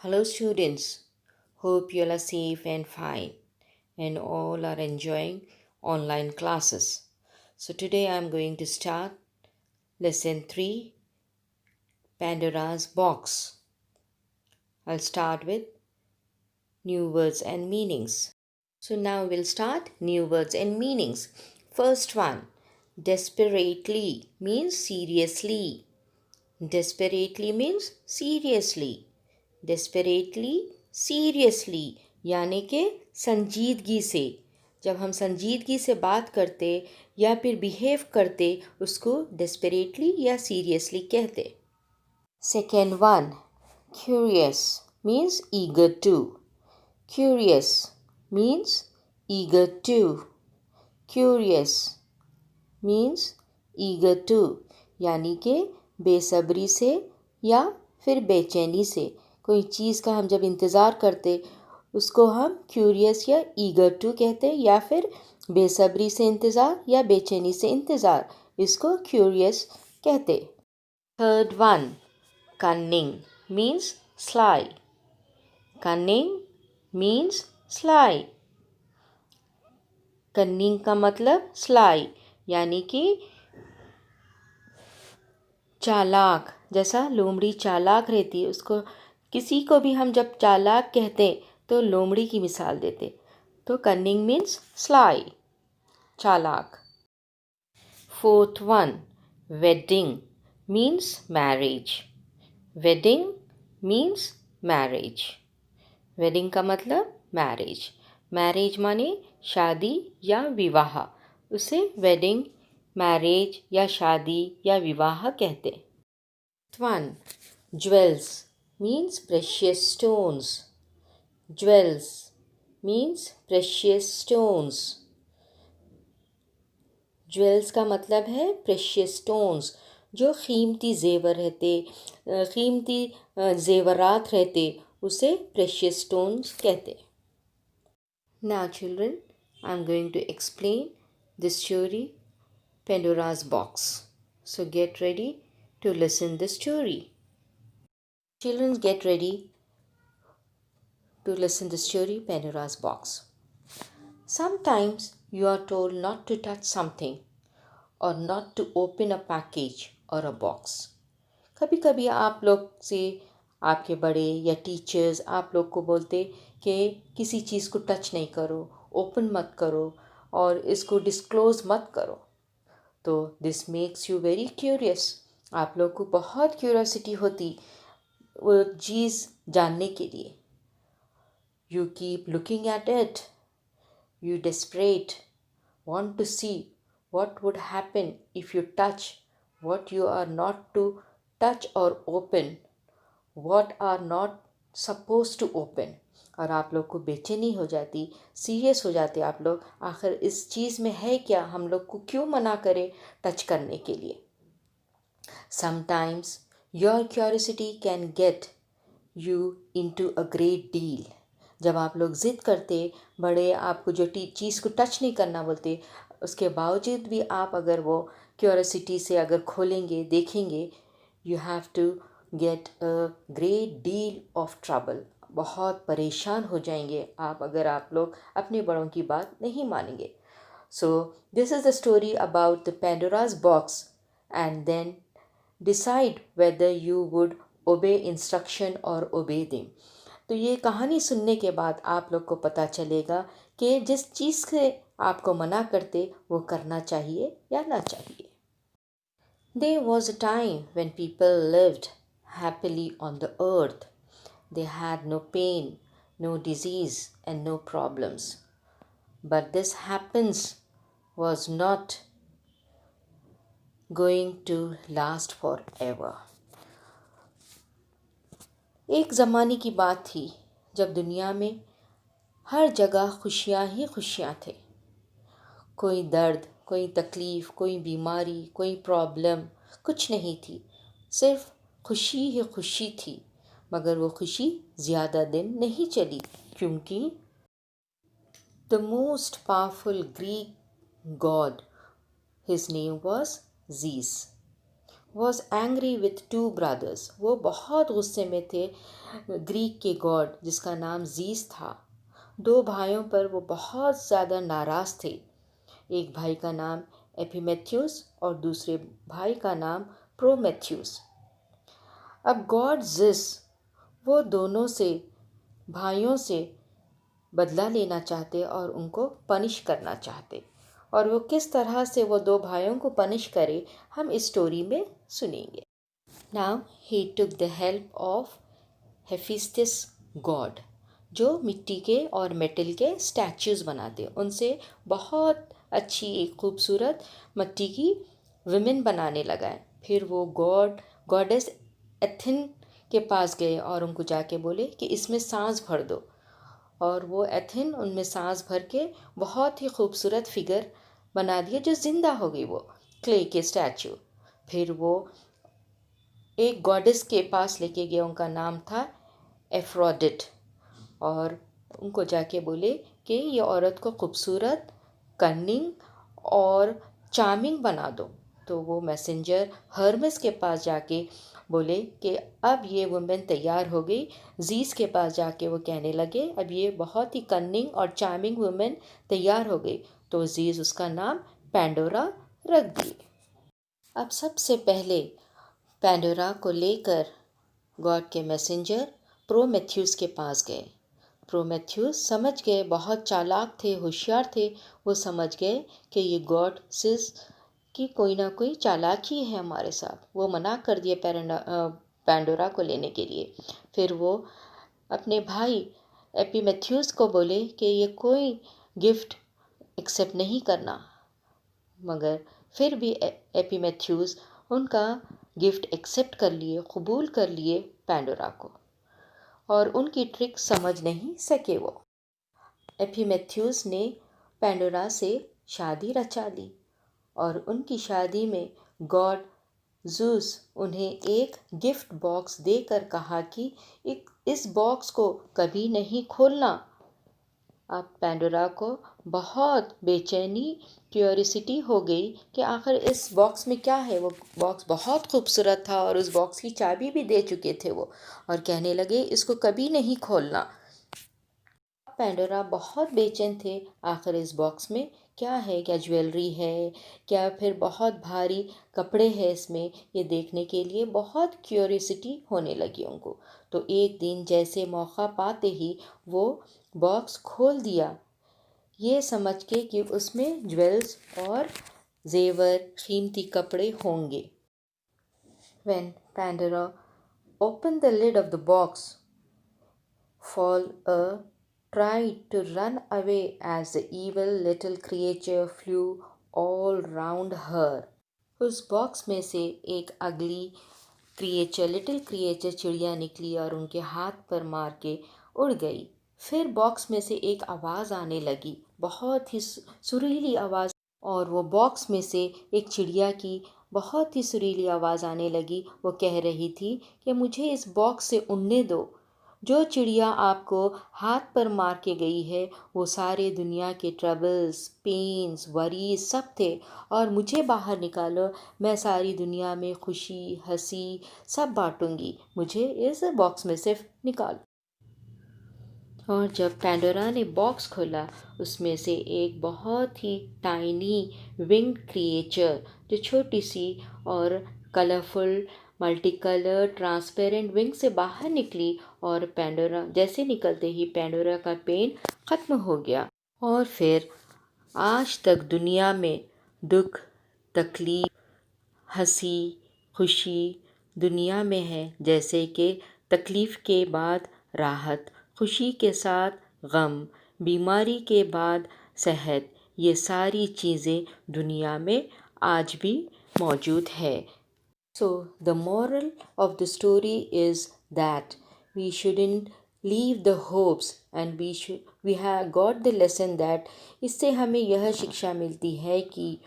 Hello, students. Hope you all are safe and fine and all are enjoying online classes. So, today I am going to start lesson 3 Pandora's Box. I'll start with new words and meanings. So, now we'll start new words and meanings. First one, desperately means seriously. Desperately means seriously. Desperately seriously यानी कि संजीदगी से. जब हम संजीदगी से बात करते या फिर बिहेव करते उसको desperately या seriously कहते. Second one, curious means eager to. Curious means eager to. Curious means eager to यानी कि बेसब्री से या फिर बेचैनी से. कोई चीज़ का हम जब इंतज़ार करते उसको हम क्यूरियस या ईगर टू कहते या फिर बेसब्री से इंतज़ार या बेचैनी से इंतज़ार, इसको क्यूरियस कहते. Third one, cunning means sly. Cunning means sly. Cunning का मतलब स्लाई यानी कि चालाक. जैसा लोमड़ी चालाक रहती है उसको किसी को भी हम जब चालाक कहते तो लोमड़ी की मिसाल देते. तो कनिंग मीन्स स्लाई, चालाक. Fourth one, wedding means marriage. Wedding means marriage. Wedding का मतलब मैरिज. मैरिज माने शादी या विवाह, उसे वेडिंग, मैरिज या शादी या विवाह कहते. One, jewels means precious stones. Jewels means precious stones. Jewels का मतलब है प्रेशियस स्टोन्स, जो कीमती जेवर रहते, कीमती जेवरात रहते, उसे प्रेशियस स्टोन्स कहते. Now children, I am going to explain the story Pandora's Box. So get ready to listen the story. Children, get ready to listen the story Pandora's Box. Sometimes you are told not to touch something or not to open a package or a box. कभी कभी आप लोग से आपके बड़े या teachers आप लोग को बोलते कि किसी चीज़ को टच नहीं करो, ओपन मत करो और इसको डिस्क्लोज़ मत करो. तो this makes you very curious. आप लोग को बहुत क्यूरियोसिटी होती वो चीज़ जानने के लिए. You keep looking at it. You desperate want to see what would happen if you touch what you are not to touch or open, what are not supposed to open. और आप लोग को बेचैनी हो जाती, सीरियस हो जाते आप लोग, आखिर इस चीज़ में है क्या, हम लोग को क्यों मना करे टच करने के लिए. Sometimes your curiosity can get you into a great deal. जब आप लोग ज़िद करते, बड़े आपको जो चीज़ को टच नहीं करना बोलते, उसके बावजूद भी आप अगर वो क्यूरियोसिटी से अगर खोलेंगे देखेंगे, you have to get a great deal of trouble. बहुत परेशान हो जाएंगे आप अगर आप लोग अपने बड़ों की बात नहीं मानेंगे. So this is the story about the Pandora's box and then decide whether you would obey instruction और ओबे देम. तो ये कहानी सुनने के बाद आप लोग को पता चलेगा कि जिस चीज़ से आपको मना करते वो करना चाहिए या ना चाहिए. There was a time when people lived happily on the earth. They had no pain, no disease, and no problems. But this happens was not going to last forever. एक ज़माने की बात थी जब दुनिया में हर जगह खुशियाँ ही खुशियाँ थे. कोई दर्द, कोई तकलीफ़, कोई बीमारी, कोई प्रॉब्लम कुछ नहीं थी. सिर्फ खुशी ही खुशी थी. मगर वो खुशी ज़्यादा दिन नहीं चली क्योंकि the most powerful Greek god, his name was Zeus. Was angry with two brothers. वो बहुत गुस्से में थे ग्रीक के गॉड जिसका नाम जीस था। दो भाइयों पर वो बहुत ज़्यादा नाराज़ थे। एक भाई का नाम एपिमेथ्यूस और दूसरे भाई का नाम प्रोमेथ्यूस। अब गॉड जिस वो दोनों से भाइयों से बदला लेना चाहते और उनको पनिश करना चाहते। और वो किस तरह से वो दो भाइयों को पनिश करे हम इस स्टोरी में सुनेंगे। Now he took the help of Hephaestus god, जो मिट्टी के और मेटल के स्टैचूज़ बनाते। उनसे बहुत अच्छी एक खूबसूरत मिट्टी की विमेन बनाने लगा है। फिर वो गॉडेस एथिन के पास गए और उनको जाके बोले कि इसमें सांस भर दो। और वो एथिन उनमें सांस भर के बहुत ही खूबसूरत फिगर बना दिया जो ज़िंदा हो गई, वो क्ले के स्टैचू। फिर वो एक गॉडेस के पास लेके गए, उनका नाम था एफ्रोडिट। और उनको जाके बोले कि ये औरत को खूबसूरत, कन्निंग और चार्मिंग बना दो। तो वो मैसेंजर हर्मेस के पास जाके बोले कि अब ये वुमेन तैयार हो गई। जीस के पास जाके वो कहने लगे अब ये बहुत ही कन्निंग और चार्मिंग वुमेन तैयार हो गई। तो जीस उसका नाम पैंडोरा रख दिए। अब सबसे पहले पैंडोरा को लेकर गॉड के मैसेंजर प्रोमेथ्यूस के पास गए। प्रोमेथ्यूस समझ गए, बहुत चालाक थे, होशियार थे। वो समझ गए कि ये गॉड सिस की कोई ना कोई चालाकी है हमारे साथ। वो मना कर दिए पैंडोरा को लेने के लिए। फिर वो अपने भाई एपिमेथ्यूस को बोले कि ये कोई गिफ्ट एक्सेप्ट नहीं करना। मगर फिर भी एपिमेथ्यूस उनका गिफ्ट एक्सेप्ट कर लिए, कबूल कर लिए पैंडोरा को। और उनकी ट्रिक समझ नहीं सके वो। एपिमेथ्यूस ने पैंडोरा से शादी रचा ली और उनकी शादी में गॉड जूस उन्हें एक गिफ्ट बॉक्स देकर कहा कि इस बॉक्स को कभी नहीं खोलना। अब पैंडोरा को बहुत बेचैनी, क्यूरियोसिटी हो गई कि आखिर इस बॉक्स में क्या है। वो बॉक्स बहुत खूबसूरत था और उस बॉक्स की चाबी भी दे चुके थे वो, और कहने लगे इसको कभी नहीं खोलना। पैंडोरा बहुत बेचैन थे, आखिर इस बॉक्स में क्या है, क्या ज्वेलरी है, क्या फिर बहुत भारी कपड़े हैं इसमें, ये देखने के लिए बहुत क्यूरियोसिटी होने लगी उनको। तो एक दिन जैसे मौका पाते ही वो बॉक्स खोल दिया, ये समझ के कि उसमें ज्वेल्स और जेवर, कीमती कपड़े होंगे। When Pandora opened the lid of the box, Fall tried to run away as the evil little creature flew all round her. उस बॉक्स में से एक अगली लिटिल क्रिएचर चिड़िया निकली और उनके हाथ पर मार के उड़ गई। फिर बॉक्स में से एक आवाज़ आने लगी, बहुत ही सुरीली आवाज़। और वो बॉक्स में से एक चिड़िया की बहुत ही सुरीली आवाज़ आने लगी। वो कह रही थी कि मुझे इस बॉक्स से उड़ने दो। जो चिड़िया आपको हाथ पर मार के गई है वो सारे दुनिया के ट्रबल्स, पेन्स, वरीज सब थे, और मुझे बाहर निकालो। मैं सारी दुनिया में खुशी, हंसी सब बांटूंगी। मुझे इस बॉक्स में से निकालो। और जब पैंडोरा ने बॉक्स खोला, उसमें से एक बहुत ही टाइनी विंग्ड क्रिएचर, जो छोटी सी और colourful, multi colour, transparent wing से बाहर निकली। और पैंडोरा जैसे निकलते ही पैंडोरा का पेन ख़त्म हो गया। और फिर आज तक दुनिया में दुख, तकलीफ, हंसी, खुशी दुनिया में है। जैसे कि तकलीफ़ के बाद राहत, खुशी के साथ गम, बीमारी के बाद सेहत, ये सारी चीज़ें दुनिया में आज भी मौजूद है। So the moral of the story is that we shouldn't leave the hopes, and we have got the lesson that इससे हमें यह शिक्षा मिलती है कि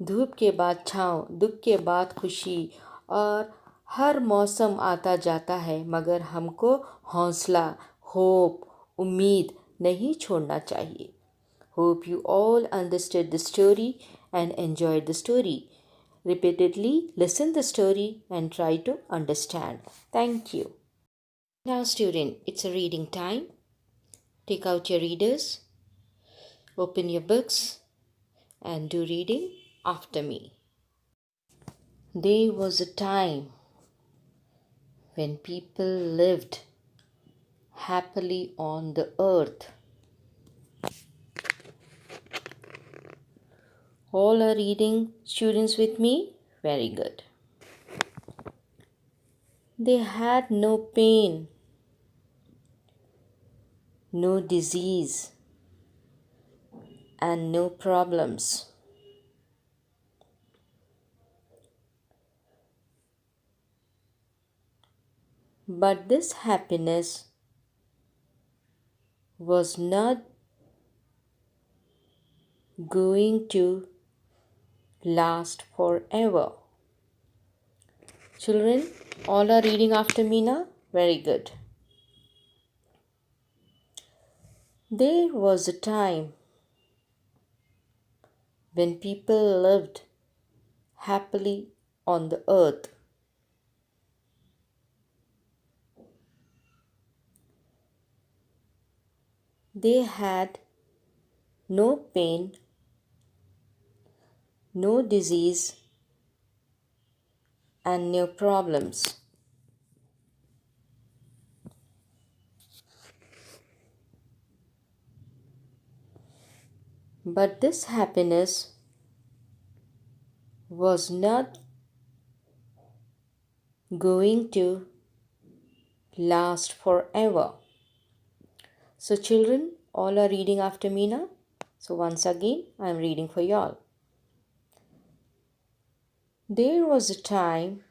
धूप के बाद छाँव, दुख के बाद खुशी, और हर मौसम आता जाता है, मगर हमको हौसला, होप, उम्मीद नहीं छोड़ना चाहिए। Hope you all understood the story and enjoyed the story. Repeatedly listen the story and try to understand. Thank you. Now student, it's a reading time. Take out your readers, open your books and do reading after me. There was a time when people lived happily on the earth. All are reading students with me? Very good. They had no pain, no disease, and no problems. But this happiness was not going to last forever. Children, all are reading after me now? Very good. There was a time when people lived happily on the earth. They had no pain, no disease, and no problems. But this happiness was not going to last forever. So, children, all are reading after me now. So, once again, I am reading for you all. There was a time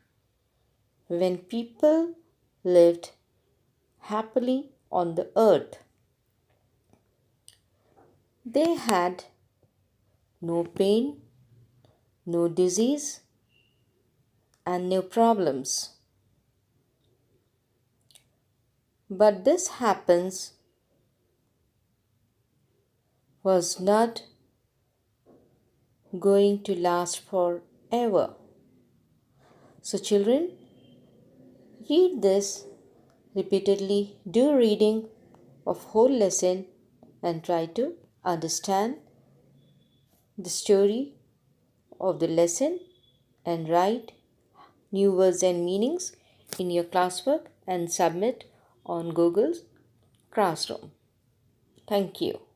when people lived happily on the earth. They had no pain, no disease, and no problems. But this happens was not going to last forever. So, children, read this repeatedly, do reading of whole lesson and try to understand the story of the lesson and write new words and meanings in your classwork and submit on Google's Classroom. Thank you.